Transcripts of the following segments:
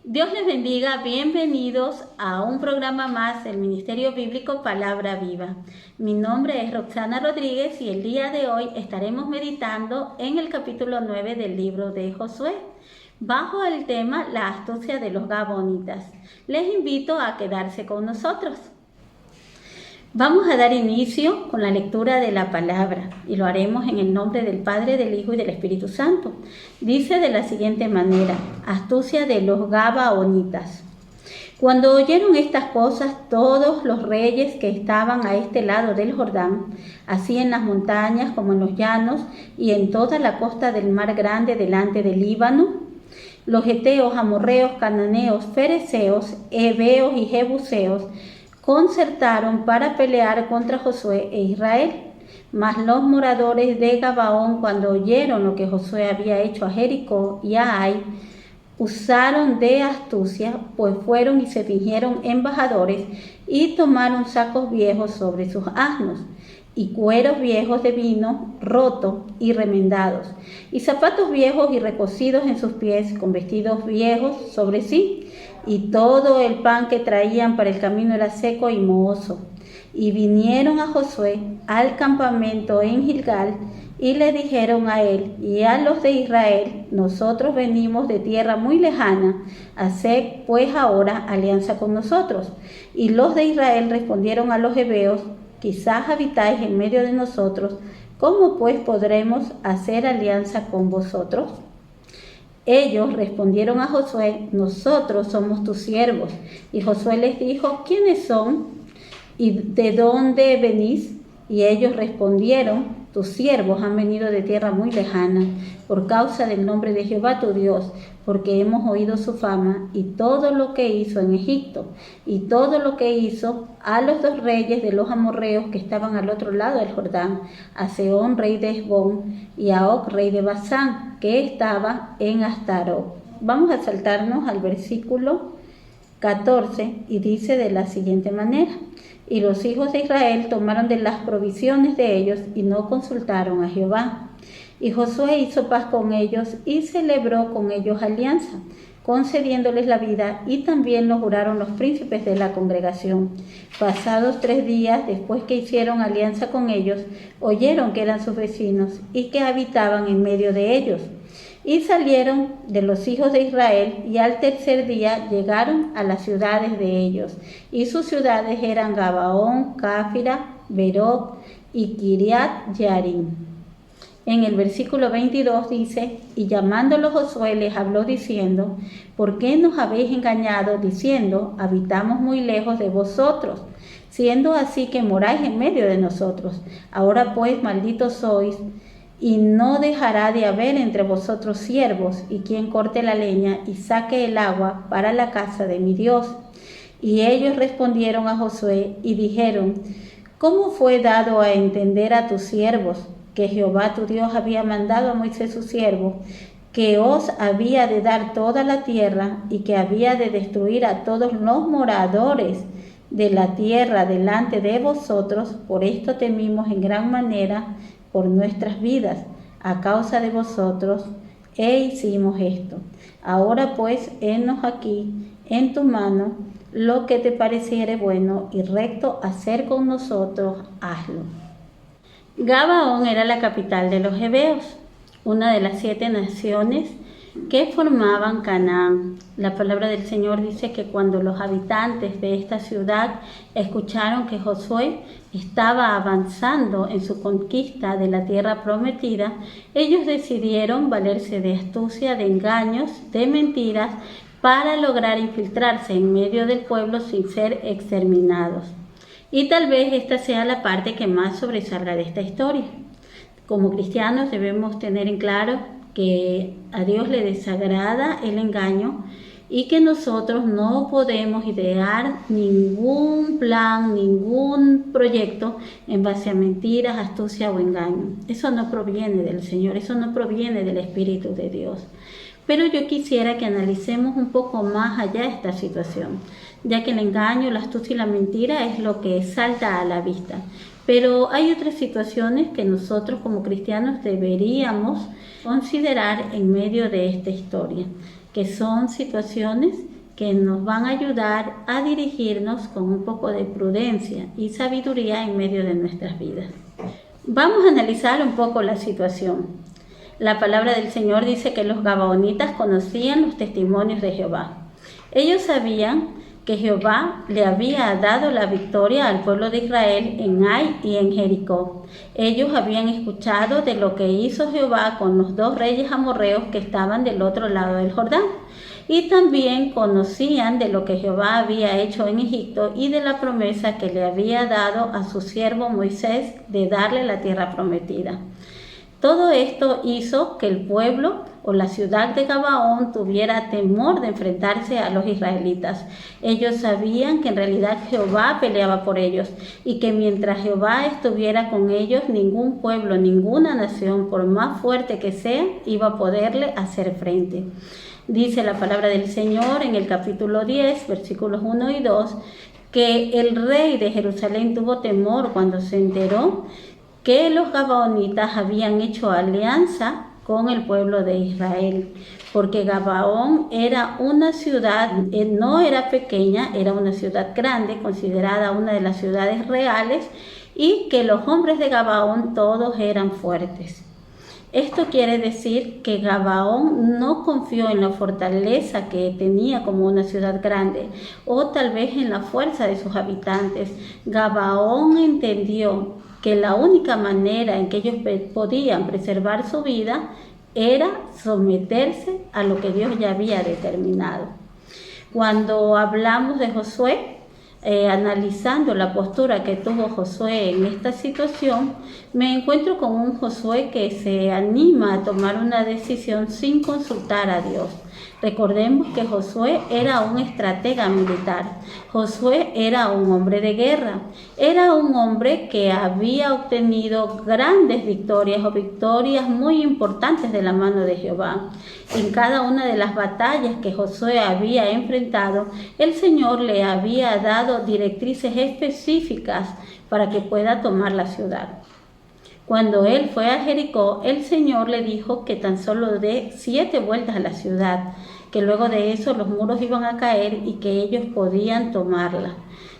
Dios les bendiga, bienvenidos a un programa más del Ministerio Bíblico Palabra Viva. Mi nombre es Roxana Rodríguez y el día de hoy estaremos meditando en el capítulo 9 del libro de Josué, bajo el tema La astucia de los Gabonitas. Les invito a quedarse con nosotros. Vamos a dar inicio con la lectura de la palabra y lo haremos en el nombre del Padre, del Hijo y del Espíritu Santo. Dice de la siguiente manera: astucia de los Gabaonitas. Cuando oyeron estas cosas, todos los reyes que estaban a este lado del Jordán, así en las montañas como en los llanos y en toda la costa del mar grande delante del Líbano, los heteos, amorreos, cananeos, fereceos, heveos y jebuseos, concertaron para pelear contra Josué e Israel. Mas los moradores de Gabaón, cuando oyeron lo que Josué había hecho a Jericó y a Ai, usaron de astucia, pues fueron y se fingieron embajadores y tomaron sacos viejos sobre sus asnos y cueros viejos de vino roto y remendados, y zapatos viejos y recocidos en sus pies, con vestidos viejos sobre sí, y todo el pan que traían para el camino era seco y mohoso. Y vinieron a Josué al campamento en Gilgal, y le dijeron a él y a los de Israel: nosotros venimos de tierra muy lejana, haced pues ahora alianza con nosotros. Y los de Israel respondieron a los heveos: quizás habitáis en medio de nosotros, ¿cómo pues podremos hacer alianza con vosotros? Ellos respondieron a Josué: nosotros somos tus siervos. Y Josué les dijo: ¿quiénes son? ¿Y de dónde venís? Y ellos respondieron: tus siervos han venido de tierra muy lejana, por causa del nombre de Jehová tu Dios, porque hemos oído su fama y todo lo que hizo en Egipto, y todo lo que hizo a los dos reyes de los amorreos que estaban al otro lado del Jordán, a Sehón rey de Hesbón y a Og rey de Basán, que estaba en Astarot. Vamos a saltarnos al versículo 14 y dice de la siguiente manera: y los hijos de Israel tomaron de las provisiones de ellos y no consultaron a Jehová. Y Josué hizo paz con ellos y celebró con ellos alianza, concediéndoles la vida, y también lo juraron los príncipes de la congregación. Pasados 3 días después que hicieron alianza con ellos, oyeron que eran sus vecinos y que habitaban en medio de ellos. Y salieron de los hijos de Israel, y al tercer día llegaron a las ciudades de ellos. Y sus ciudades eran Gabaón, Cáfira, Beroc y Kiriat Yarim. En el versículo 22 dice: y llamándolo Josué les habló diciendo: ¿por qué nos habéis engañado diciendo: habitamos muy lejos de vosotros, siendo así que moráis en medio de nosotros? Ahora pues malditos sois, y no dejará de haber entre vosotros siervos, y quien corte la leña y saque el agua para la casa de mi Dios. Y ellos respondieron a Josué y dijeron: ¿cómo fue dado a entender a tus siervos que Jehová tu Dios había mandado a Moisés su siervo, que os había de dar toda la tierra, y que había de destruir a todos los moradores de la tierra delante de vosotros? Por esto temimos en gran manera por nuestras vidas a causa de vosotros, e hicimos esto. Ahora pues, henos aquí en tu mano lo que te pareciere bueno y recto hacer con nosotros, hazlo. Gabaón era la capital de los heveos, una de las 7 naciones que formaban Canaán. La palabra del Señor dice que cuando los habitantes de esta ciudad escucharon que Josué estaba avanzando en su conquista de la tierra prometida, ellos decidieron valerse de astucia, de engaños, de mentiras, para lograr infiltrarse en medio del pueblo sin ser exterminados. Y tal vez esta sea la parte que más sobresalga de esta historia. Como cristianos debemos tener en claro que a Dios le desagrada el engaño, y que nosotros no podemos idear ningún plan, ningún proyecto en base a mentiras, astucia o engaño. Eso no proviene del Señor, eso no proviene del Espíritu de Dios. Pero yo quisiera que analicemos un poco más allá esta situación, ya que el engaño, la astucia y la mentira es lo que salta a la vista. Pero hay otras situaciones que nosotros como cristianos deberíamos considerar en medio de esta historia, que son situaciones que nos van a ayudar a dirigirnos con un poco de prudencia y sabiduría en medio de nuestras vidas. Vamos a analizar un poco la situación. La palabra del Señor dice que los gabaonitas conocían los testimonios de Jehová. Ellos sabían que Jehová le había dado la victoria al pueblo de Israel en Ai y en Jericó. Ellos habían escuchado de lo que hizo Jehová con los 2 reyes amorreos que estaban del otro lado del Jordán. Y también conocían de lo que Jehová había hecho en Egipto y de la promesa que le había dado a su siervo Moisés de darle la tierra prometida. Todo esto hizo que el pueblo o la ciudad de Gabaón tuviera temor de enfrentarse a los israelitas. Ellos sabían que en realidad Jehová peleaba por ellos y que mientras Jehová estuviera con ellos, ningún pueblo, ninguna nación, por más fuerte que sea, iba a poderle hacer frente. Dice la palabra del Señor en el capítulo 10, versículos 1 y 2, que el rey de Jerusalén tuvo temor cuando se enteró que los gabaonitas habían hecho alianza con el pueblo de Israel, porque Gabaón era una ciudad, no era pequeña, era una ciudad grande, considerada una de las ciudades reales, y que los hombres de Gabaón todos eran fuertes. Esto quiere decir que Gabaón no confió en la fortaleza que tenía como una ciudad grande, o tal vez en la fuerza de sus habitantes. Gabaón entendió que la única manera en que ellos podían preservar su vida era someterse a lo que Dios ya había determinado. Cuando hablamos de Josué, analizando la postura que tuvo Josué en esta situación, me encuentro con un Josué que se anima a tomar una decisión sin consultar a Dios. Recordemos que Josué era un estratega militar. Josué era un hombre de guerra. Era un hombre que había obtenido grandes victorias o victorias muy importantes de la mano de Jehová. En cada una de las batallas que Josué había enfrentado, el Señor le había dado directrices específicas para que pueda tomar la ciudad. Cuando él fue a Jericó, el Señor le dijo que tan solo dé 7 vueltas a la ciudad, que luego de eso los muros iban a caer y que ellos podían tomarla.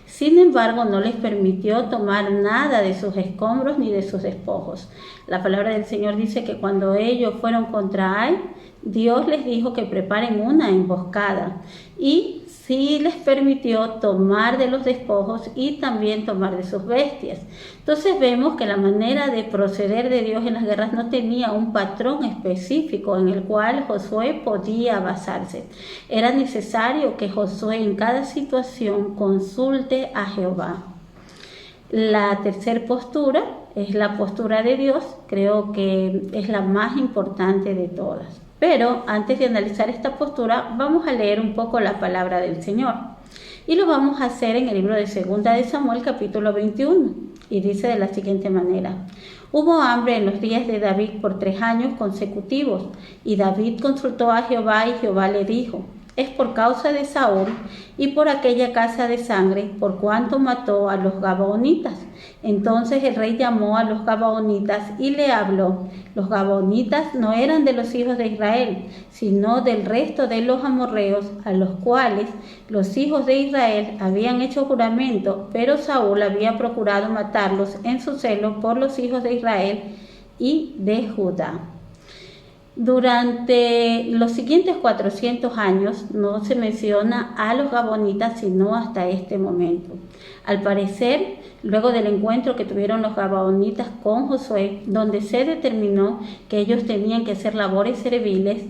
Sin embargo, no les permitió tomar nada de sus escombros ni de sus despojos. La palabra del Señor dice que cuando ellos fueron contra Ai, Dios les dijo que preparen una emboscada y sí les permitió tomar de los despojos y también tomar de sus bestias. Entonces vemos que la manera de proceder de Dios en las guerras no tenía un patrón específico en el cual Josué podía basarse. Era necesario que Josué en cada situación consulte a Jehová. La tercera postura es la postura de Dios. Creo que es la más importante de todas. Pero antes de analizar esta postura, vamos a leer un poco la palabra del Señor. Y lo vamos a hacer en el libro de 2 de Samuel, capítulo 21. Y dice de la siguiente manera: Hubo hambre en los días de David por 3 años consecutivos. Y David consultó a Jehová y Jehová le dijo: es por causa de Saúl y por aquella casa de sangre, por cuanto mató a los gabaonitas. Entonces el rey llamó a los gabaonitas y le habló. Los gabaonitas no eran de los hijos de Israel, sino del resto de los amorreos, a los cuales los hijos de Israel habían hecho juramento, pero Saúl había procurado matarlos en su celo por los hijos de Israel y de Judá. Durante los siguientes 400 años no se menciona a los gabaonitas sino hasta este momento. Al parecer, luego del encuentro que tuvieron los gabaonitas con Josué, donde se determinó que ellos tenían que hacer labores serviles,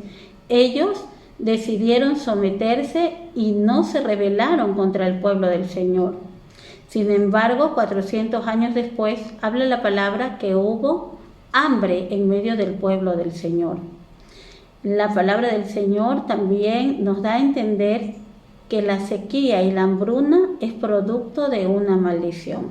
ellos decidieron someterse y no se rebelaron contra el pueblo del Señor. Sin embargo, 400 años después, habla la palabra que hubo hambre en medio del pueblo del Señor. La palabra del Señor también nos da a entender que la sequía y la hambruna es producto de una maldición.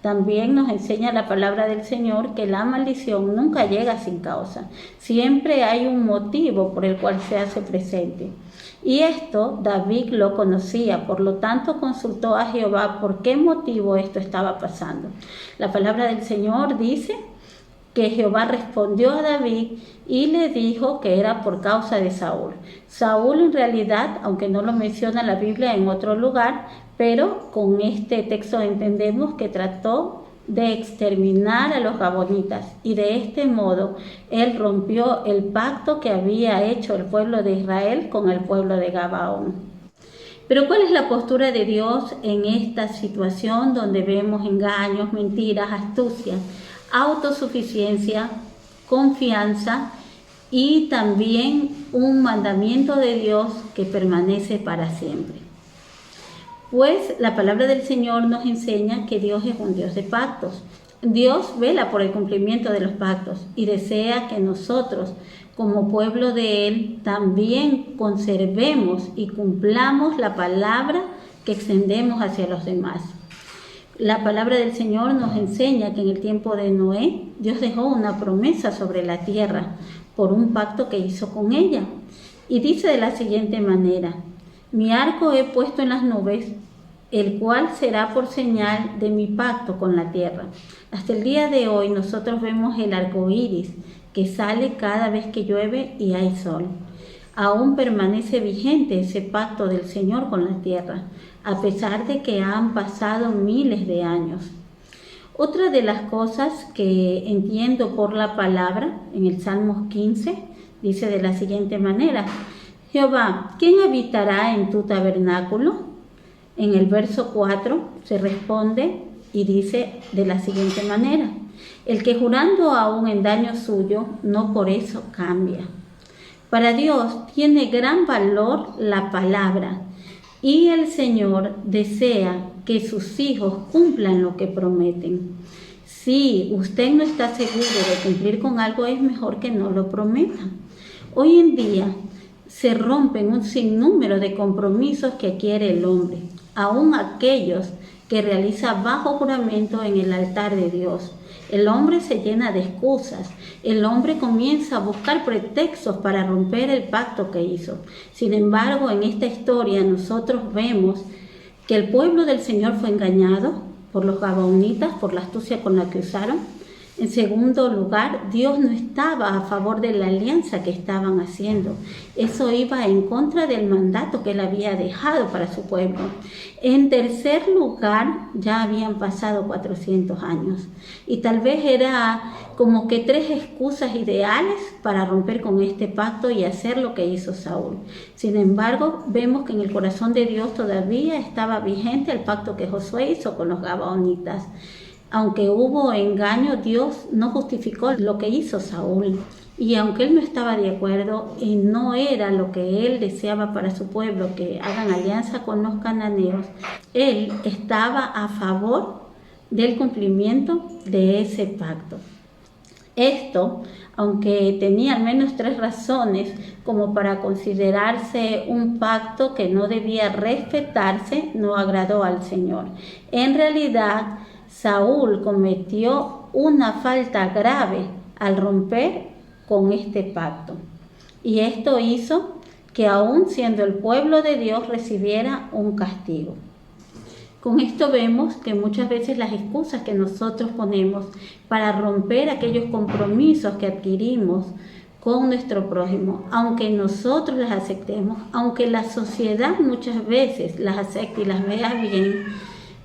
También nos enseña la palabra del Señor que la maldición nunca llega sin causa. Siempre hay un motivo por el cual se hace presente. Y esto David lo conocía, por lo tanto consultó a Jehová por qué motivo esto estaba pasando. La palabra del Señor dice que Jehová respondió a David y le dijo que era por causa de Saúl. Saúl en realidad, aunque no lo menciona la Biblia en otro lugar, pero con este texto entendemos que trató de exterminar a los gabonitas, y de este modo él rompió el pacto que había hecho el pueblo de Israel con el pueblo de Gabaón. Pero ¿cuál es la postura de Dios en esta situación donde vemos engaños, mentiras, astucia, autosuficiencia, confianza y también un mandamiento de Dios que permanece para siempre? Pues la palabra del Señor nos enseña que Dios es un Dios de pactos. Dios vela por el cumplimiento de los pactos y desea que nosotros, como pueblo de Él, también conservemos y cumplamos la palabra que extendemos hacia los demás. La palabra del Señor nos enseña que en el tiempo de Noé, Dios dejó una promesa sobre la tierra por un pacto que hizo con ella. Y dice de la siguiente manera: mi arco he puesto en las nubes, el cual será por señal de mi pacto con la tierra. Hasta el día de hoy nosotros vemos el arco iris que sale cada vez que llueve y hay sol. Aún permanece vigente ese pacto del Señor con la tierra, a pesar de que han pasado miles de años. Otra de las cosas que entiendo por la palabra, en el Salmos 15, dice de la siguiente manera: Jehová, ¿quién habitará en tu tabernáculo? En el verso 4 se responde y dice de la siguiente manera: el que jurando aún en daño suyo, no por eso cambia. Para Dios tiene gran valor la palabra, y el Señor desea que sus hijos cumplan lo que prometen. Si usted no está seguro de cumplir con algo, es mejor que no lo prometa. Hoy en día se rompen un sinnúmero de compromisos que adquiere el hombre, aún aquellos que realiza bajo juramento en el altar de Dios. El hombre se llena de excusas, el hombre comienza a buscar pretextos para romper el pacto que hizo. Sin embargo, en esta historia nosotros vemos que el pueblo del Señor fue engañado por los gabaonitas, por la astucia con la que usaron. En segundo lugar, Dios no estaba a favor de la alianza que estaban haciendo. Eso iba en contra del mandato que Él había dejado para su pueblo. En tercer lugar, ya habían pasado 400 años y tal vez era como que 3 excusas ideales para romper con este pacto y hacer lo que hizo Saúl. Sin embargo, vemos que en el corazón de Dios todavía estaba vigente el pacto que Josué hizo con los gabaonitas. Aunque hubo engaño, Dios no justificó lo que hizo Saúl. Y aunque él no estaba de acuerdo y no era lo que él deseaba para su pueblo, que hagan alianza con los cananeos, él estaba a favor del cumplimiento de ese pacto. Esto, aunque tenía al menos 3 razones como para considerarse un pacto que no debía respetarse, no agradó al Señor. En realidad, Saúl cometió una falta grave al romper con este pacto. Y esto hizo que aún siendo el pueblo de Dios recibiera un castigo. Con esto vemos que muchas veces las excusas que nosotros ponemos para romper aquellos compromisos que adquirimos con nuestro prójimo, aunque nosotros las aceptemos, aunque la sociedad muchas veces las acepte y las vea bien,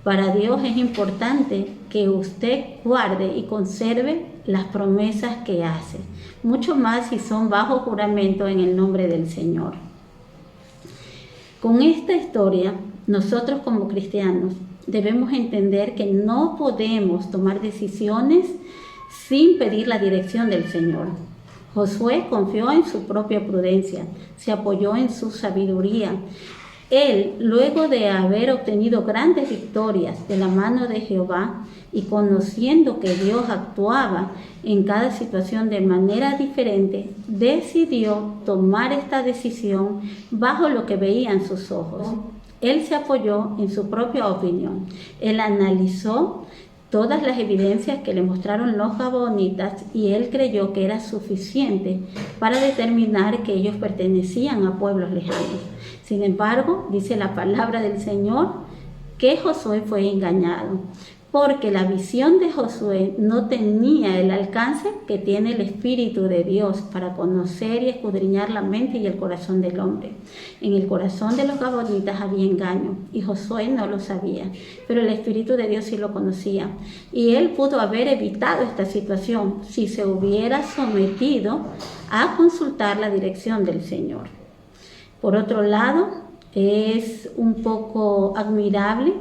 para Dios es importante que usted guarde y conserve las promesas que hace, mucho más si son bajo juramento en el nombre del Señor. Con esta historia, nosotros como cristianos debemos entender que no podemos tomar decisiones sin pedir la dirección del Señor. Josué confió en su propia prudencia, se apoyó en su sabiduría. Él, luego de haber obtenido grandes victorias de la mano de Jehová y conociendo que Dios actuaba en cada situación de manera diferente, decidió tomar esta decisión bajo lo que veían sus ojos. Él se apoyó en su propia opinión. Él analizó todas las evidencias que le mostraron los gabaonitas y él creyó que era suficiente para determinar que ellos pertenecían a pueblos lejanos. Sin embargo, dice la palabra del Señor que Josué fue engañado, porque la visión de Josué no tenía el alcance que tiene el Espíritu de Dios para conocer y escudriñar la mente y el corazón del hombre. En el corazón de los gabonitas había engaño y Josué no lo sabía, pero el Espíritu de Dios sí lo conocía. Y él pudo haber evitado esta situación si se hubiera sometido a consultar la dirección del Señor. Por otro lado, es un poco admirable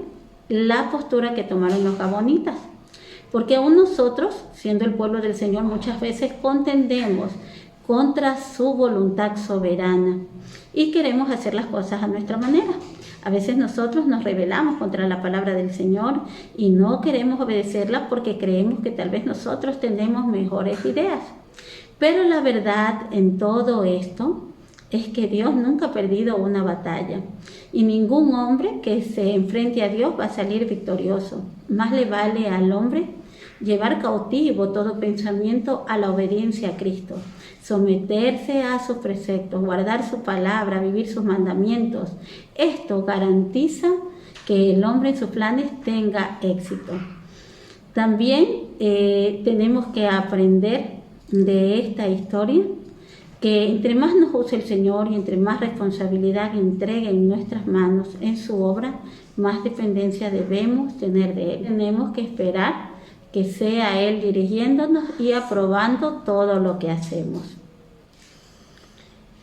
la postura que tomaron los gabonitas, porque aún nosotros, siendo el pueblo del Señor, muchas veces contendemos contra su voluntad soberana y queremos hacer las cosas a nuestra manera. A veces nosotros nos rebelamos contra la palabra del Señor y no queremos obedecerla porque creemos que tal vez nosotros tenemos mejores ideas. Pero la verdad en todo esto es que Dios nunca ha perdido una batalla y ningún hombre que se enfrente a Dios va a salir victorioso. Más le vale al hombre llevar cautivo todo pensamiento a la obediencia a Cristo, someterse a sus preceptos, guardar su palabra, vivir sus mandamientos. Esto garantiza que el hombre en sus planes tenga éxito. También tenemos que aprender de esta historia que entre más nos use el Señor y entre más responsabilidad entregue en nuestras manos en su obra, más dependencia debemos tener de Él. Tenemos que esperar que sea Él dirigiéndonos y aprobando todo lo que hacemos.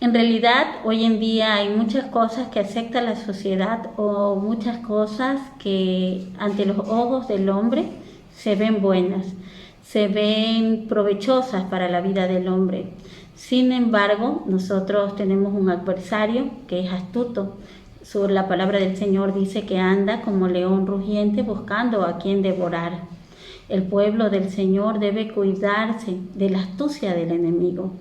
En realidad, hoy en día hay muchas cosas que acepta la sociedad o muchas cosas que ante los ojos del hombre se ven buenas, se ven provechosas para la vida del hombre. Sin embargo, nosotros tenemos un adversario que es astuto. La palabra del Señor dice que anda como león rugiente buscando a quien devorar. El pueblo del Señor debe cuidarse de la astucia del enemigo,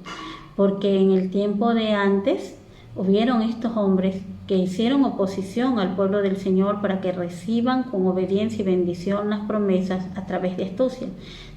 porque en el tiempo de antes hubieron estos hombres que hicieron oposición al pueblo del Señor para que reciban con obediencia y bendición las promesas a través de astucia.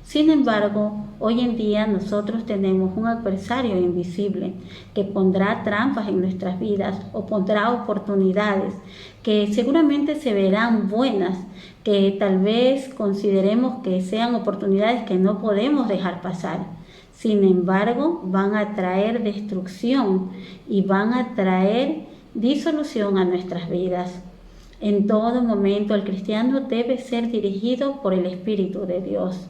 Sin embargo, hoy en día nosotros tenemos un adversario invisible que pondrá trampas en nuestras vidas o pondrá oportunidades que seguramente se verán buenas, que tal vez consideremos que sean oportunidades que no podemos dejar pasar. Sin embargo, van a traer destrucción y van a traer disolución a nuestras vidas. En todo momento el cristiano debe ser dirigido por el Espíritu de Dios.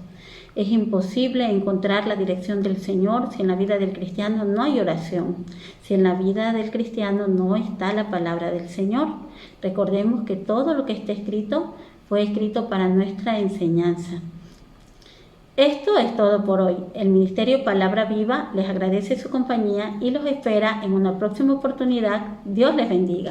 Es imposible encontrar la dirección del Señor si en la vida del cristiano no hay oración, si en la vida del cristiano no está la palabra del Señor. Recordemos que todo lo que está escrito fue escrito para nuestra enseñanza. Esto es todo por hoy. El Ministerio Palabra Viva les agradece su compañía y los espera en una próxima oportunidad. Dios les bendiga.